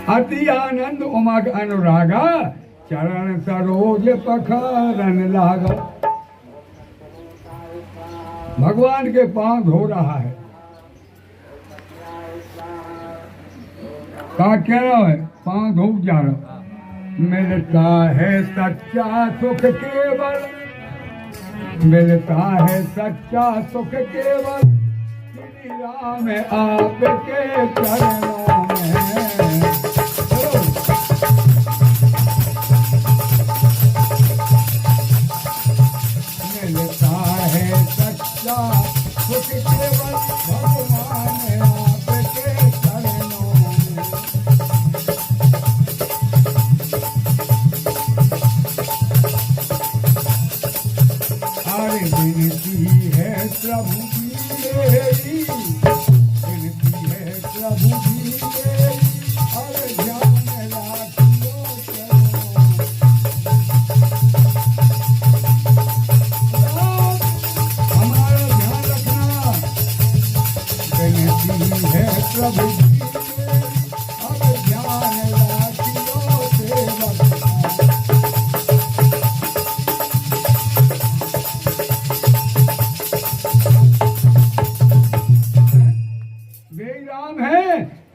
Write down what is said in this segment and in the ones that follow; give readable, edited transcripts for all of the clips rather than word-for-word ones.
अति आनंद उमग अनुरागा, चरण सरोज पखारन लागा। भगवान के पांव धो रहा है। कह रहा है पांव धो जा रहा। मिलता है सच्चा सुख केवल, मिलता है सच्चा सुख केवल श्री राम आपके चरणों में। मिलता है सच्चा सुख केवल भगवान आपके चरणों में। विनती है प्रभु जी मेरी, विनती है प्रभु जी मेरी, हर ध्यान राखियो हमारा ध्यान रखना। विनती है प्रभु जी मेरी, हर ध्यान राखियो सेवक।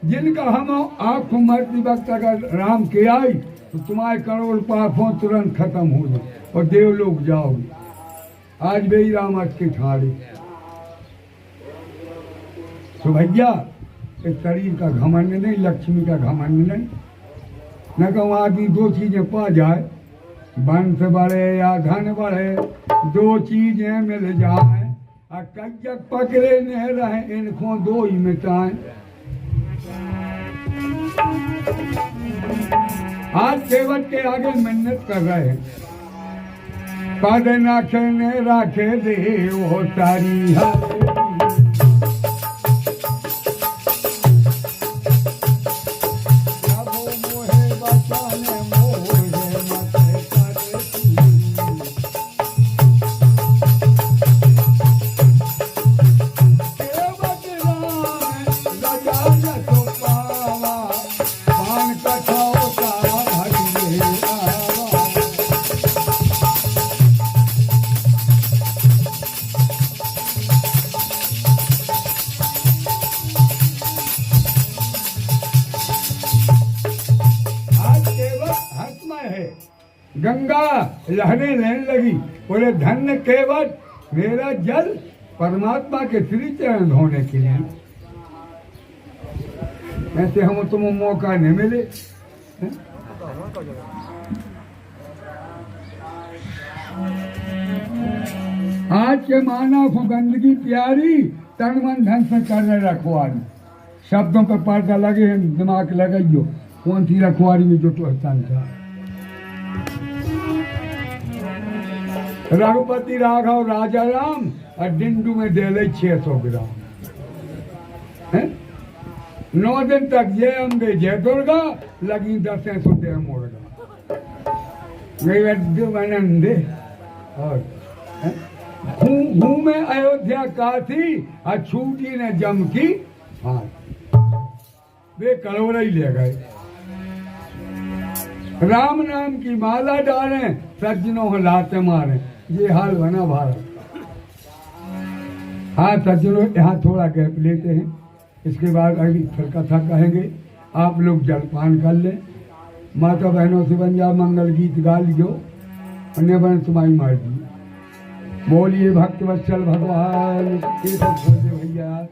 जिनका हम आंख मरती वक्त अगर राम के आई तो तुम्हारे करोड़ पापों तुरंत खत्म हो जाए और देवलोक जाओगे। आज भी राम अटके ठाड़े। तो भैया इस शरीर का घमंड नहीं, लक्ष्मी का घमंड नहीं। न कहूँ आदमी दो चीजें पा जाए, वंश बढ़े या धन बढ़े, दो चीजें मिल जाए और कैयक पकड़े न रहे, इनको दो ही मिटाएं। आज सेवक के आगे मिन्नत कर रहे हैं। पद नाखने राखे दे वो सारी हरे। गंगा लहरें लेने लगी, बोले धन्य केवट मेरा जल परमात्मा के श्री चरण धोने के लिए। ऐसे हम तुम मौका नहीं मिले। आज के मानव को गंदगी प्यारी, तन मन धन से करने रखवारी। शब्दों पर पर्दा लगे, दिमाग लगाइयो कौन सी रखवारी में जो तो था। रघुपति राघव राजा राम और डिंडू में दे ले 600 ग्राम। 9 दिन तक जय अम्बे जय दुर्गा लगी 10 दे मुर्गा नंदे। और हूँ में अयोध्या काशी और छूटी ने जम की हाथ, वे करोड़ ही ले गए। राम नाम की माला डालें, सज्जनों लाते मारे, ये हाल बना भारत का। हाँ सज्जनों, यहाँ थोड़ा गैप लेते हैं, इसके बाद अगली फिर कथा कहेंगे। आप लोग जलपान कर लें, माता बहनों से बन जा मंगल गीत गा लियो, अन्य बन तुम्हारी मर्जी। बोलिए भक्त वत्सल भगवान के सब भैया।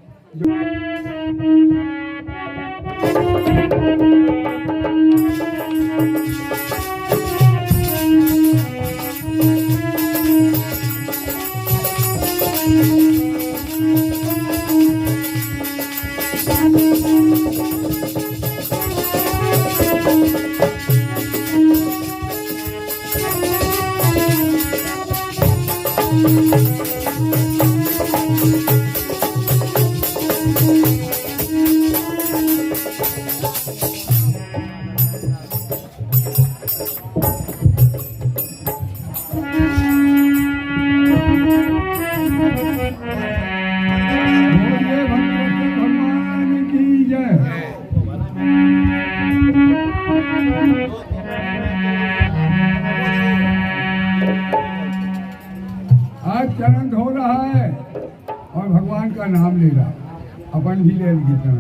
भगवान की जय। का नाम ले रहा, अपन भी ले गीता।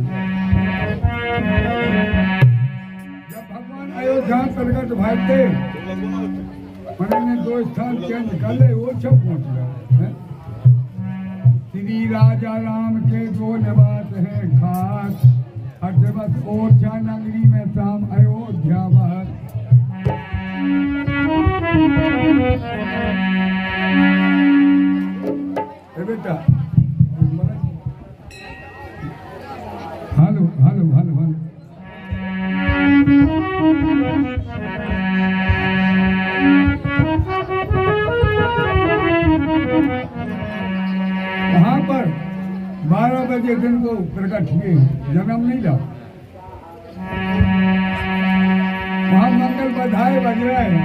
जब भगवान अयोध्या प्रगट भाई थे, उन्होंने 2 स्थान चेंज कर ले, वो सब पहुंच गया। श्री राजा राम के 2 निवास हैं खास, अर्धवत ओरछा नगरी में शाम अयोध्या वास। बेटा हेलो हेलो हेलो हेलो, वहां पर 12 बजे दिन को प्रकट हुए, जन्म नहीं ला। वहां मंगल बधाई बज रहे हैं,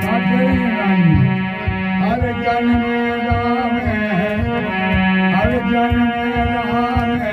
रानी हर जन में राम है, हर जन में राम है,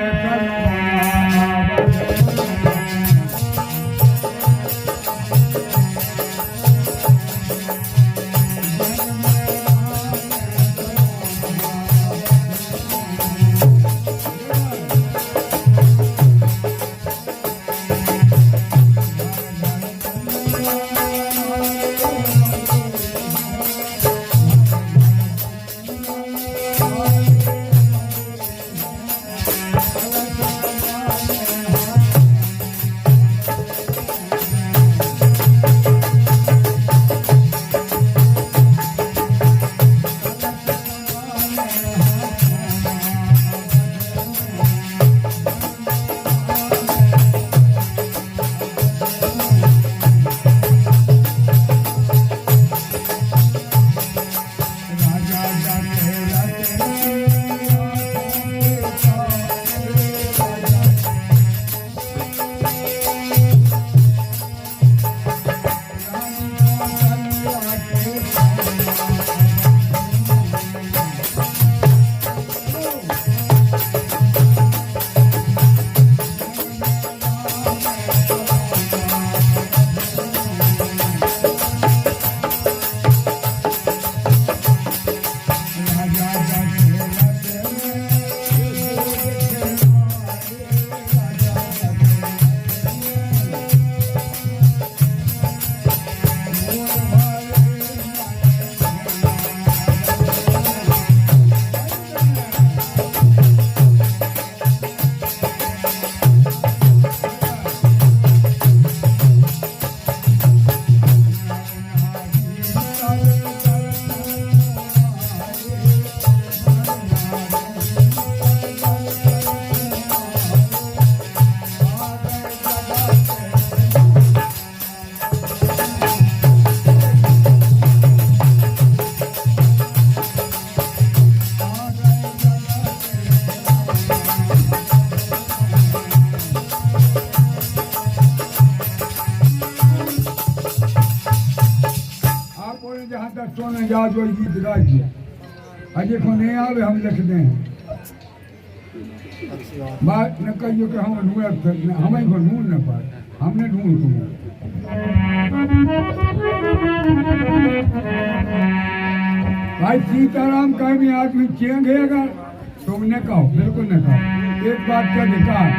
जो गीत गा दिया अजय को नहीं आवे, हम लिख दें बात न कहियो कि हम हमें को ढूंढ न पाए, हमने ढूंढ को। भाई सीताराम का भी आदमी चेंगेगा, तुमने कहो बिल्कुल न कहो। एक बात का निकाल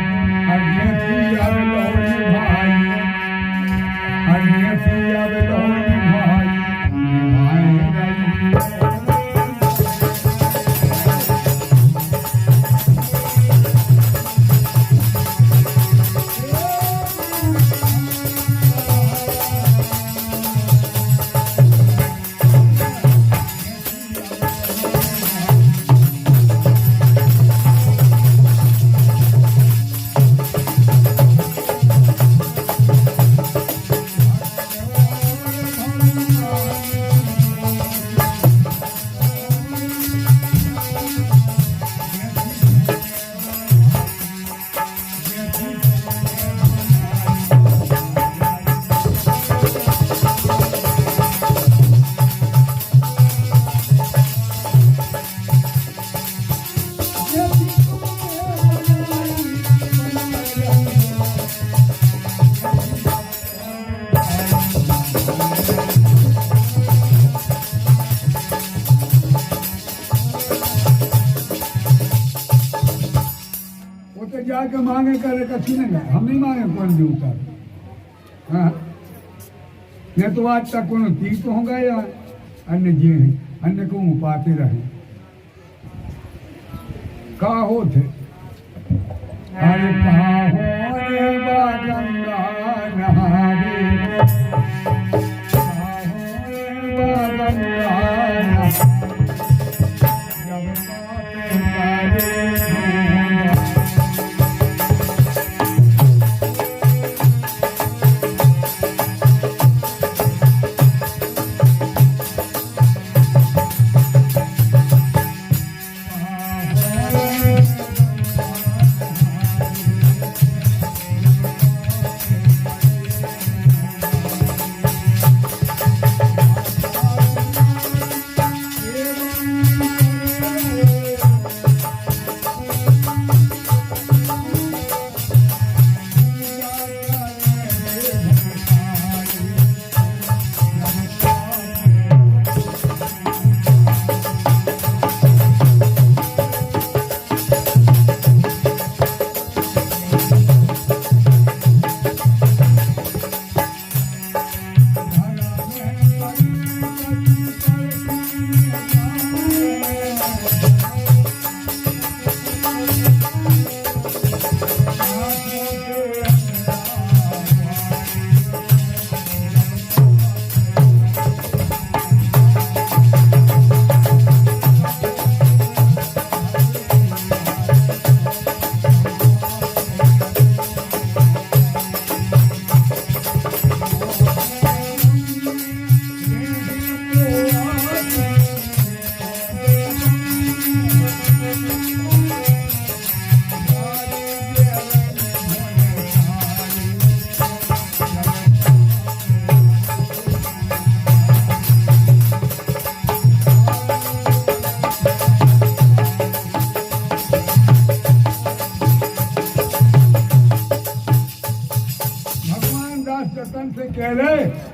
के मांगे करे कच्छी नहीं है, हम नहीं मांगे कौन देवता। हाँ नहीं तो आज तक कोनो तीर्थ होगा या अन्य जी हैं, अन्य को पाते रहे का हो थे। अरे कहा हो रे बा गंगा नहावे, कहा हो रे बा गंगा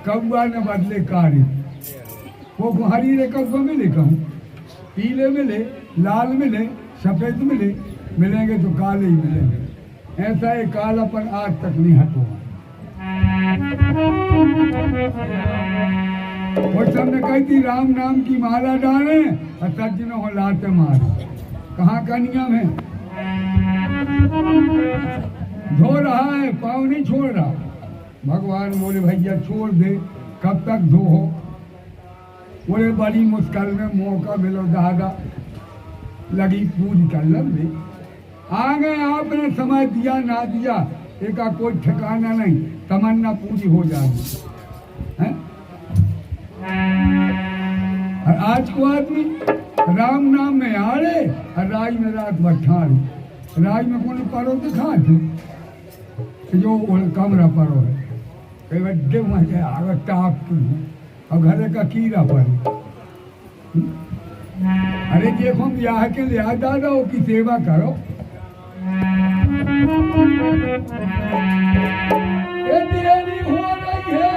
कौआ न बदले कारी, वो हरी रे कौआ मिले, कहूँ पीले मिले, लाल मिले, सफेद मिले, मिलेंगे तो काले ही मिलेंगे। ऐसा एक कालापन आज तक नहीं हटो। वो सबने कही थी राम नाम की माला डाले और सज्जनों हो लाते मारे। कहाँ का नियम है? धो रहा है, पाँव नहीं छोड़ रहा। भगवान बोले भैया छोड़ दे, कब तक धो हो? बोले बड़ी मुश्किल में मौका मिलो दादा, लगी पूरी कर ले। आ गए, आपने समय दिया ना दिया एक कोई ठिकाना नहीं, तमन्ना पूरी हो जाएगी। और आज को आदमी राम नाम में आड़े और राज में रात बठाड़े। राज में कौन परो दिखा थे जो कमरा परो है, कई बड्डे मजे आगे टाप की और घरे का कीड़ा पड़े। अरे देखो ब्याह के लिहाज दादा वो की सेवा करो। ये देरी हो रही है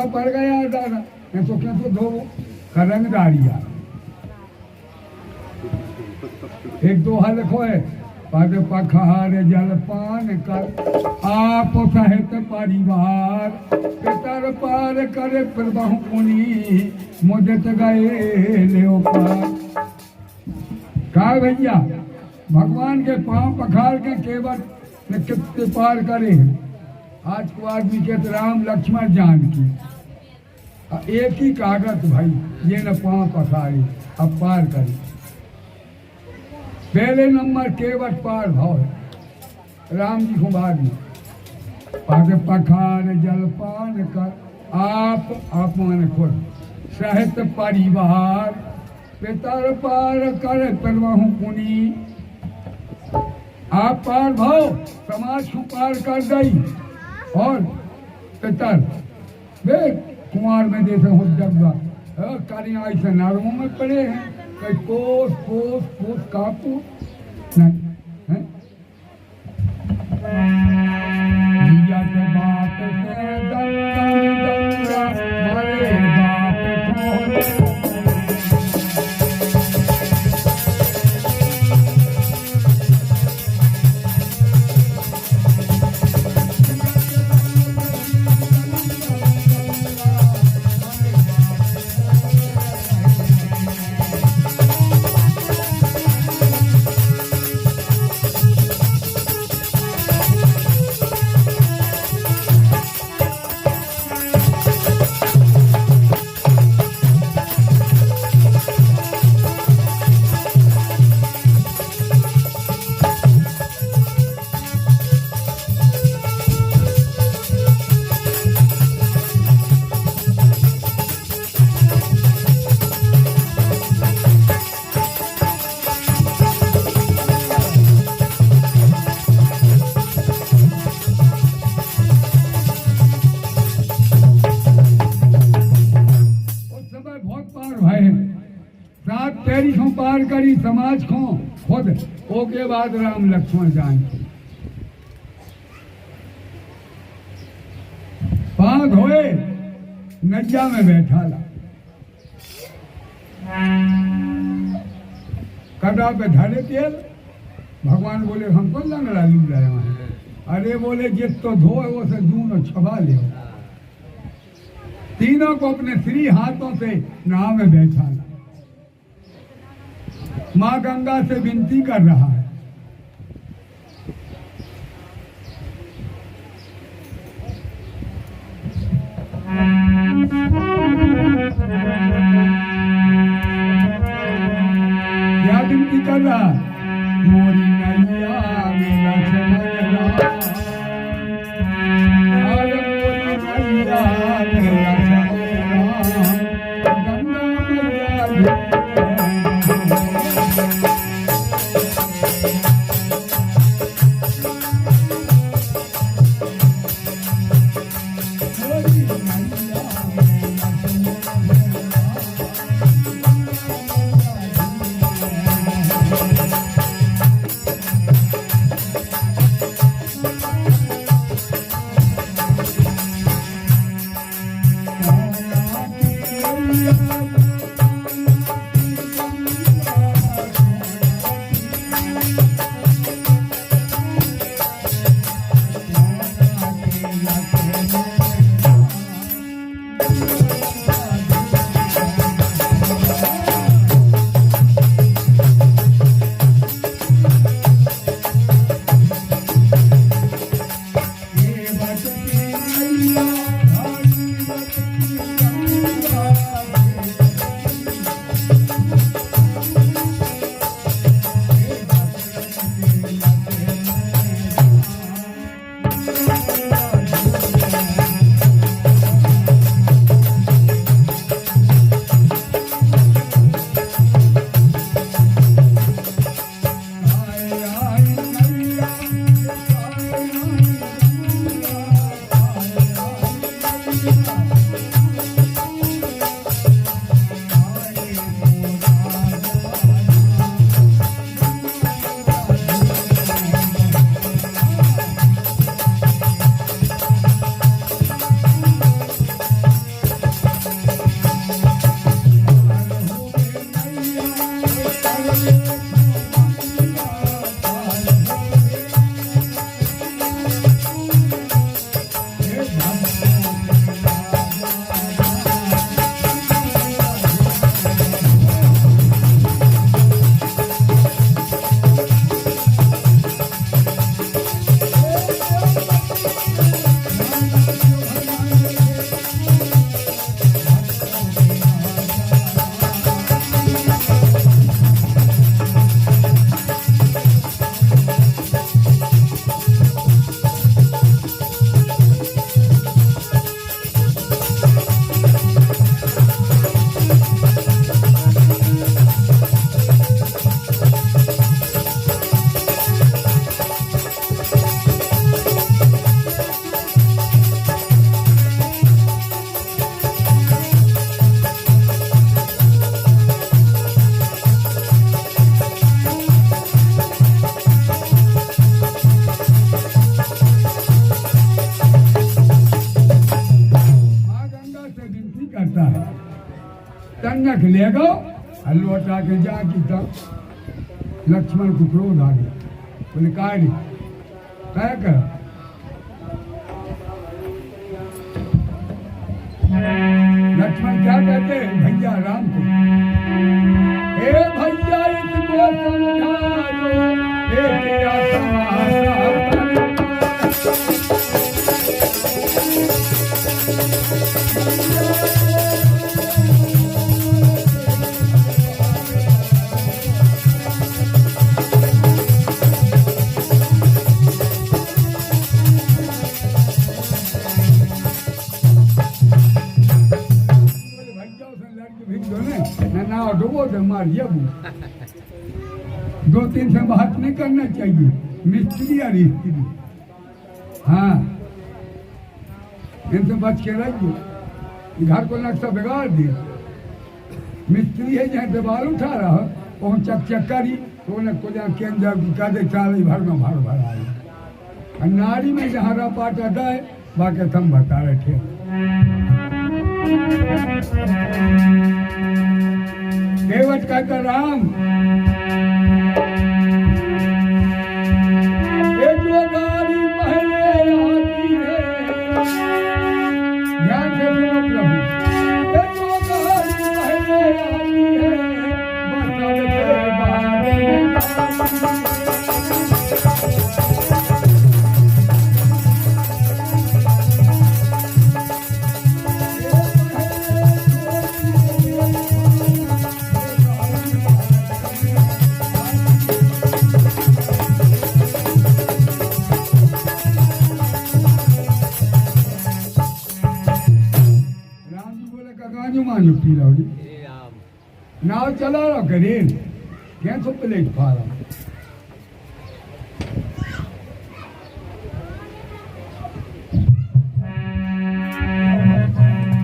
पड़ गया दादा, मैं तो क्या तो धो रंगदारिया। एक दोहा लिखो है, पद पखार जलपान कर आप सहित परिवार, पितर पार करे प्रभु पुनि मुदित गए ले पार। कहा भैया भगवान के पांव पखार के केवल कितने पार करे। आज को आदमी कहते राम लक्ष्मण जानकी, एक ही कागज भाई, ये न पांव पखारी अब पार करे। पहले नंबर केवट पार भाव है राम जी को बाद में। पद पखार जलपान कर आप माने खुद सहित परिवार, पितर पार कर प्रभु पुनि। आप पार भाव समाज को पार कर दई और पितर वे कुमार में जैसे हो जगवा कारियाँ ऐसे नारों में पड़े हैं कई पोस पोस पोस कापू नहीं हैं जिया के बाप से दंगा मारे बाप को पार करी समाज को खुद ओके बाद राम लक्ष्मण जानकी बात होए नैया में बैठा ला कड़ा पे धरे तेल भगवान बोले हमको लंगड़ा लू रहे वहां अरे बोले जित तो धो वो से दूनो छबा ले तीनों को अपने श्री हाथों से नाव में बैठा ला माँ गंगा से विनती कर रहा है क्या विनती कर रहा मोरी नैया मेरा समझना अरे मोरी नैया मेरा समझना गंगा मैया तन्नक ले गो लौटा के जा की था लक्ष्मण को क्रोध आ गया, बोले काय कर लक्ष्मण क्या कहते हैं भैया राम को, हे भैया इसको समझा दो, हे तेरा दो तीन से बात नहीं करना चाहिए, मिस्त्री और स्त्री, हाँ इनसे बच के रहिए, घर को नक्शा बिगाड़ दिया। मिस्त्री है जहाँ दीवार उठा रहा वहाँ चक करी तो उन्हें को जहाँ केंद्र कहते चाल भर में भर आई, नारी में जहाँ रपाटा गए बाकी हम बता रहे थे। केवट कहता राम ये जो गाड़ी पहले आती है, ध्यान से सुनो प्रभु, ये जो गाड़ी पहले आती है बसव के बारे में पी लो नाव चला रहा करें क्या तो प्लेट खा रहा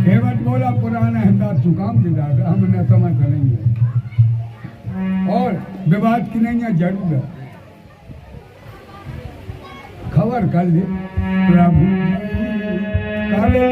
केवट बोला पुराना हिंदा जुकाम दिला हम न समझ करेंगे और विवाद की नहीं जरूर है, खबर कर ले प्रभु कर ले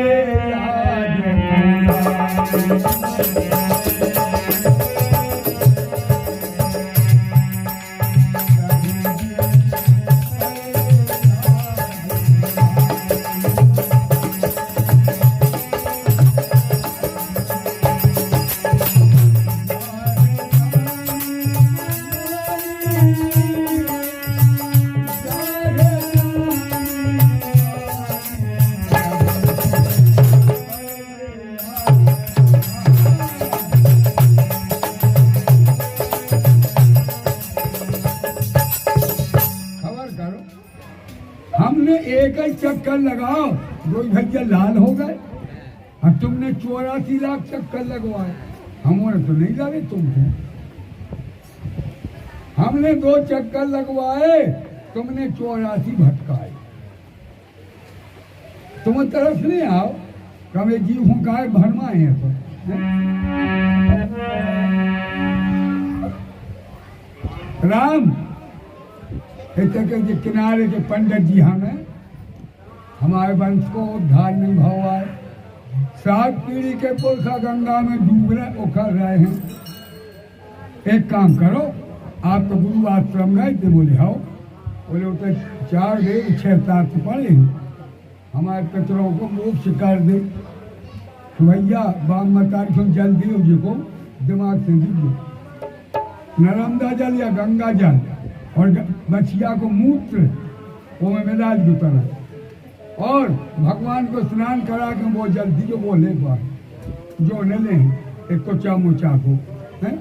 एक ही चक्कर लगाओ दो भैया लाल हो गए, और तुमने 84 लाख चक्कर लगवाए, हमने तो नहीं लगे तुमको, हमने 2 चक्कर लगवाए तुमने 84 भटकाए। तुम तरफ नहीं आओ कभी जीव हूँ गाय भरमाए हैं तो राम के किनारे के पंडित जी हमें हमारे वंश को उद्धार नहीं भाव आए, 7 पीढ़ी के पुरुषा गंगा में डूब रहे उखड़ रहे हैं। एक काम करो, आप तो गुरु आश्रम गए थे, बोले आओ, बोले उसे 4 देव 6 तार्थ पड़े हैं, हमारे पितरों को मोक्ष कर दे। तो भैया बाम मतारी तुम जल्दी हो जी को दिमाग से दीजिए, नर्मदा जल या गंगा जल और बछिया को मूत्र वो में मिला दी तरह, और भगवान को स्नान करा के वो जल्दी जो वो ले पाए जो न ले एक को चामोचा को है,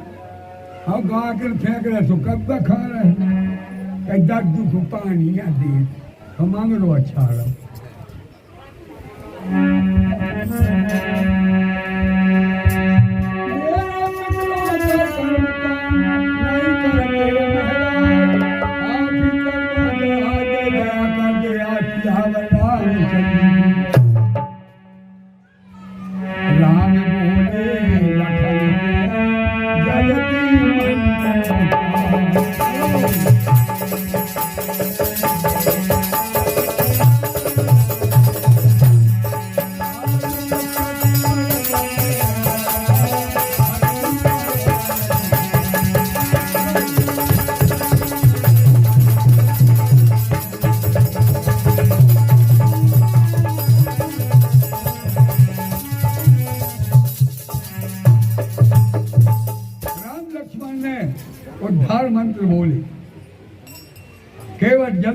और गा कर फेंक रहे तो कब तक खा रहे हैं, दर्द को पानी या दे तो मांग लो अच्छा रहो। राम बोले लखन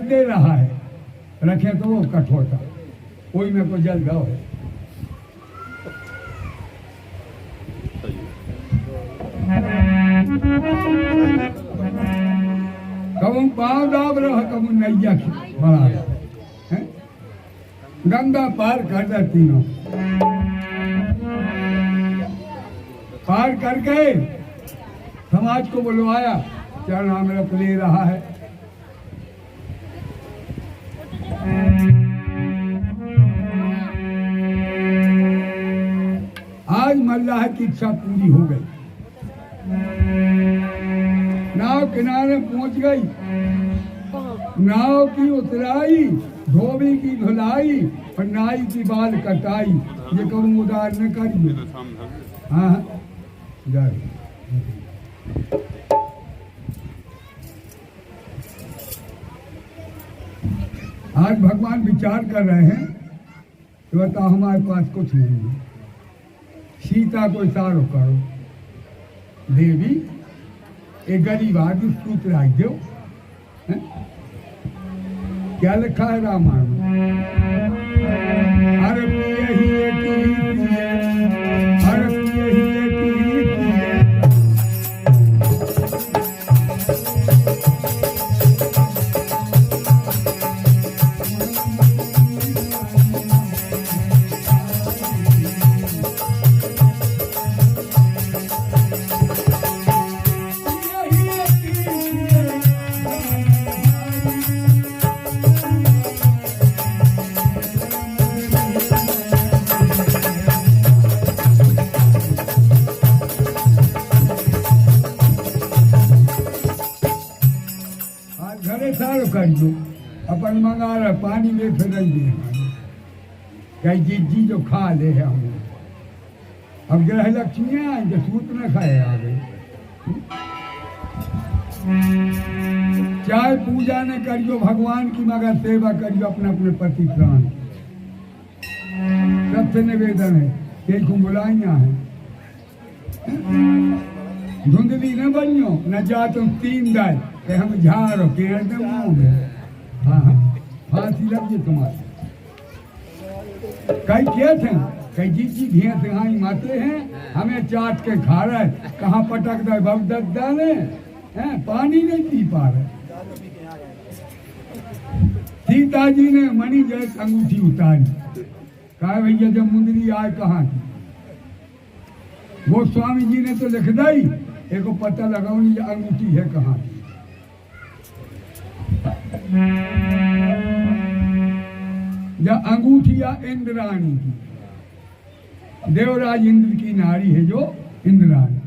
दे रहा है, रखे तो वो कठोरता कोई में को जल जाओ है। कबू पाँव दाब रहा, कबू नैया बड़ा है, गंगा पार कर दे तीनों, पार करके समाज को बुलवाया, चरणामृत ले रहा है। आज मल्लाह की इच्छा पूरी हो गई, नाव किनारे पहुंच गई, नाव की उतराई, धोबी की धुलाई और नाई की बाल कटाई। ये कहूँ उदार न करिए। हाँ जाए आज भगवान विचार कर रहे हैं कि बताओ हमारे पास कुछ नहीं है, सीता को इशारो करो, देवी एक गरीब आदमी सूत रख दो। क्या लिखा है रामायण में? अरे पिए ही एक ही पिए, अरे पिए ही एक ही पिए। कर दो अपन मंगा रहे पानी में फिर कई जी जो खा ले है हम। अब ग्रह लक्ष्मियाँ जो सूत न खाए आ गए। चाहे पूजा न करियो भगवान की मगर सेवा करियो अपने अपने पति प्राण। सबसे निवेदन है तेल को बुलाइया है, धुंधली न बनियो न जा तुम तीन दाए कि हम झाड़ो के मुंह में। हाँ फांसी लग गई तुम्हारी। कई क्या थे कई जी भैंस यहाँ माते हैं, हमें चाट के खा रहे, कहाँ पटक दे भवदत्त डाले हैं, पानी नहीं पी पा रहे। सीता जी ने मणि जैसे अंगूठी उतारी, कहा भैया जब मुंदरी आए कहाँ की। वो स्वामी जी ने तो लिख दी, एक पता लगाओ ये अंगूठी है कहाँ की। जब अंगूठिया इंद्राणी की, देवराज इंद्र की नारी है जो इंद्राणी।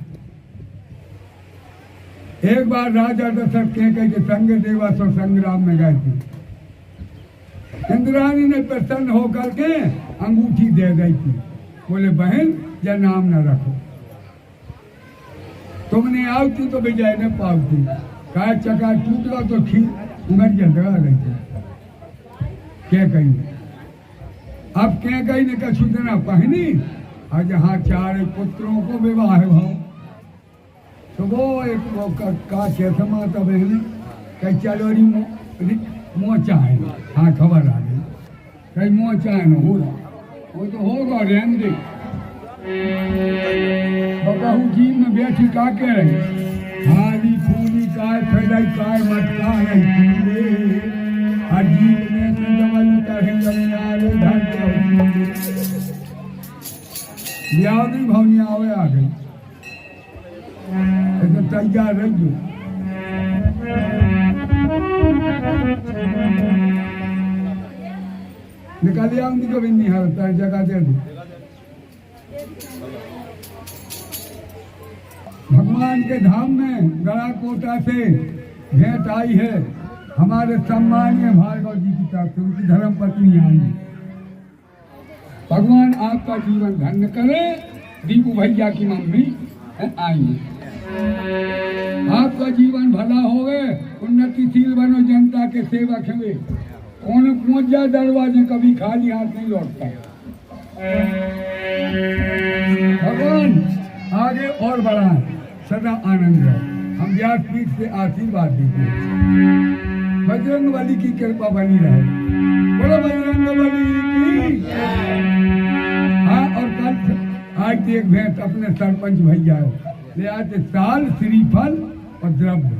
एक बार राजा दशरथ के संग देवासुर संग्राम में गए थे। इंद्राणी ने प्रसन्न होकर के अंगूठी दे दी थी, बोले बहन या नाम न रखो, तुमने आवती तो विजय न पावती। कहा चका टूटला तो ठीक उमर जगह गई थी। क्या कही अब क्या कही ने कहा सूचना पहनी और जहाँ चार पुत्रों को विवाह भाव तो वो एक वो का कैसे माता बहने कहीं चलो मोचा है। हाँ खबर आ गई कहीं मोचा है न हो रहा, वो तो होगा रेंदे बहू जी में बैठी का कह रही हाली फूली काय फैलाई काय मटका नहीं हर जीव में तो दवाई उतारे जमीन धर ब्यावनी भवनिया आवे आ गई तो तैयार रहियो। निकालिए आऊंगी कभी नहीं हारता है जगह दे दो। भगवान के धाम में गड़ा कोटा से भेंट आई है हमारे सम्मानीय भार्गव जी की तरफ से, उनकी धर्म पत्नी आई। भगवान आपका जीवन धन्य करे। दीपू भैया की मम्मी आई, आपका जीवन भला होवे, उन्नतिशील बनो, जनता के सेवक हुए। कौन पहुंच जाए दरवाजे कभी खाली हाथ नहीं लौटता। भगवान आगे और बढ़ाएं, सदा आनंद रहो। हम व्यासपीठ से आशीर्वाद दीजिए। बजरंग बली की कृपा बनी रहे। बोलो बजरंग बली की। हाँ, और कल आज एक भैंस अपने सरपंच भैया ले आते साल श्रीफल और द्रव्य।